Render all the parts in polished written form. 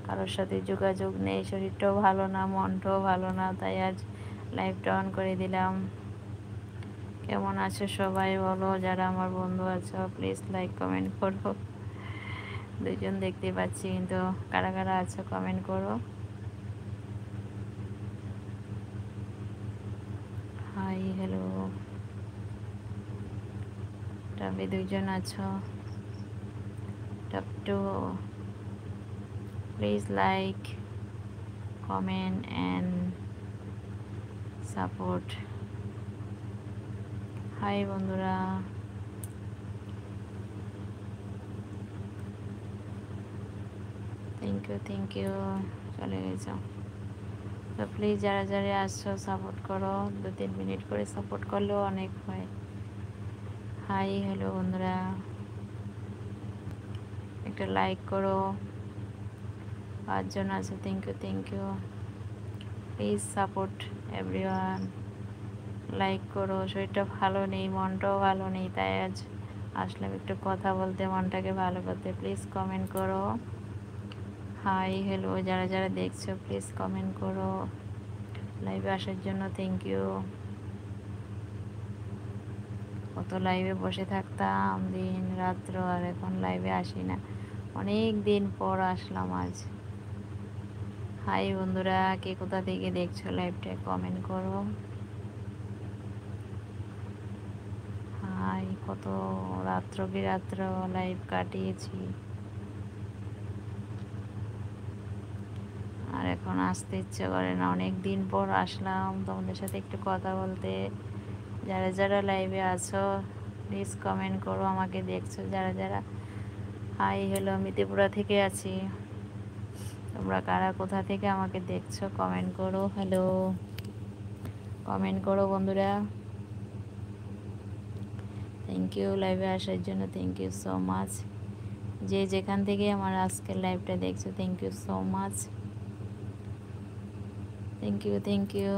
কারোর সাথে যোগাযোগ নেই, শরীরটাও ভালো না, মনটাও ভালো না, তাই আজ লাইভটা অন করে দিলাম। কেমন আছো সবাই বলো, যারা আমার বন্ধু আছো প্লিজ লাইক কমেন্ট করো। দুজন দেখতে পাচ্ছি, কিন্তু কারা কারা আছো কমেন্ট করো। হাই হ্যালো, তবে দুজন আছো। Top two please like comment and support. Hi বন্ধুরা, থ্যাংক ইউ। চলে গেছো তো প্লিজ যারা যারা আসছো সাপোর্ট করো, 2-3 মিনিট করে সাপোর্ট করলেও অনেক হয়। হাই হ্যালো বন্ধুরা, একটা লাইক করো। 5 জন আছে, thank you. Please support everyone, like করো। শরীরটা ভালো নেই, মনটাও ভালো নেই, তাই আজ আসলাম একটু কথা বলতে, মনটাকে ভালো করতে। প্লিজ কমেন্ট করো। হাই হ্যালো, যারা যারা দেখছো প্লিজ কমেন্ট করো। লাইভে আসার জন্য থ্যাংক ইউ। কত লাইভে বসে থাকতাম দিন রাত্র, আর এখন লাইভে আসি না, অনেক দিন পর আসলাম আজ। হাই বন্ধুরা, কে কোথা থেকে দেখছো লাইভটা কমেন্ট করো। হাই, কত রাত্র বিরাত্র লাইভ কাটিয়েছি, আর এখন আসতে ইচ্ছে করে না। অনেক দিন পর আসলাম তোমাদের সাথে একটু কথা বলতে। যারা যারা লাইভে আছো প্লিজ কমেন্ট করো, আমাকে দেখছো যারা যারা। হাই হ্যালো, আমি ত্রিপুরা থেকে আছি। তোমরা কারা কোথা থেকে আমাকে দেখছো কমেন্ট করো। হ্যালো, কমেন্ট করো বন্ধুরা। থ্যাংক ইউ লাইভে আসার জন্য, থ্যাংক ইউ সো মাচ। যে যেখান থেকে আমার আজকের লাইভটা দেখছো thank you so much. Thank you.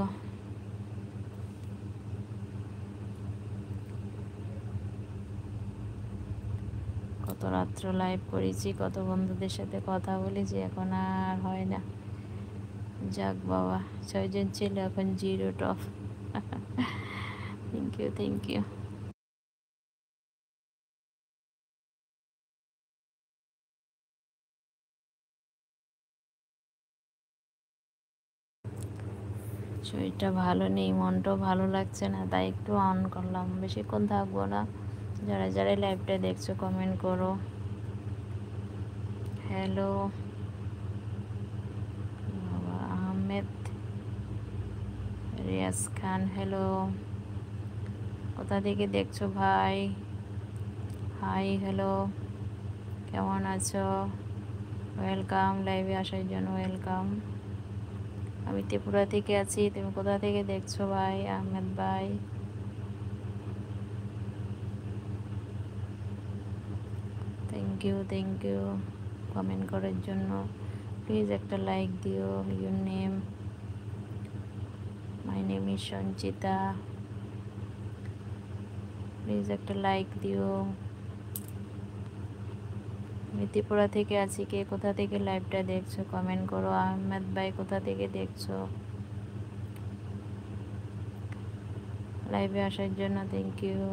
কত রাত্র লাইভ করেছি, কত বন্ধুদের সাথে কথা বলেছি, এখন আর হয় না। যাক বাবা, 6 জন ছিল, এখন 0 টপ। Thank you. শরীরটা ভালো নেই, মনটাও ভালো লাগছে না, তাই একটু অন করলাম, বেশিক্ষণ থাকবো না। যারা যারা লাইভটা দেখছো কমেন্ট করো। হ্যালো বাবা, আহমেদ রিয়াজ খান, হ্যালো, কোথা থেকে দেখছো ভাই? হাই হ্যালো, কেমন আছো? ওয়েলকাম, লাইভে আসার জন্য ওয়েলকাম। আমি ত্রিপুরা থেকে আছি, তুমি কোথা থেকে দেখছো ভাই? আহমেদ ভাই, থ্যাংক ইউ কমেন্ট করার জন্য। প্লিজ একটা লাইক দিও। Your name? My name is Sanchita. Please একটা লাইক দিও। আমি ত্রিপুরা থেকে আছি, কে কোথা থেকে লাইভটা দেখছো কমেন্ট করো। আহমেদ ভাই কোথা থেকে দেখছো? লাইভে আসার জন্য থ্যাংক ইউ।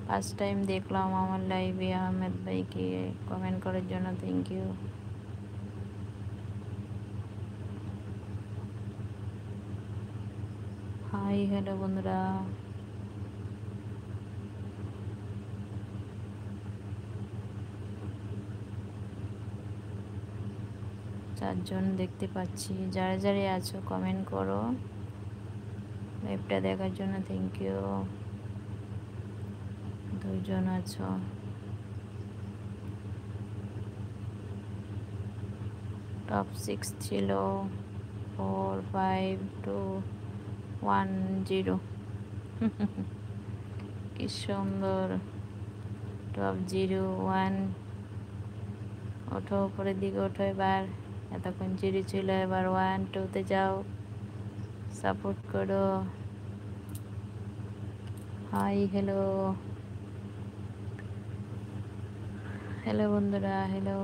ফার্স্ট টাইম দেখলাম আমার লাইভে আহমেদ ভাইকে, কমেন্ট করার জন্য থ্যাংক ইউ। হাই হ্যালো বন্ধুরা, 4 জন দেখতে পাচ্ছি। যারা যারা আছো কমেন্ট করো। লাইভটা দেখার জন্য থ্যাংক ইউ। 2 জন আছো। টপ 6 ছিল, 4 5 2 1 0। কি সুন্দর। টপ 0 1। ওঠো, উপরের দিকে ওঠো এবার। এতক্ষণ 0 ছিল, এবার 1 2-তে যাও, সাপোর্ট করো। হাই হ্যালো, হ্যালো বন্ধুরা, হ্যালো।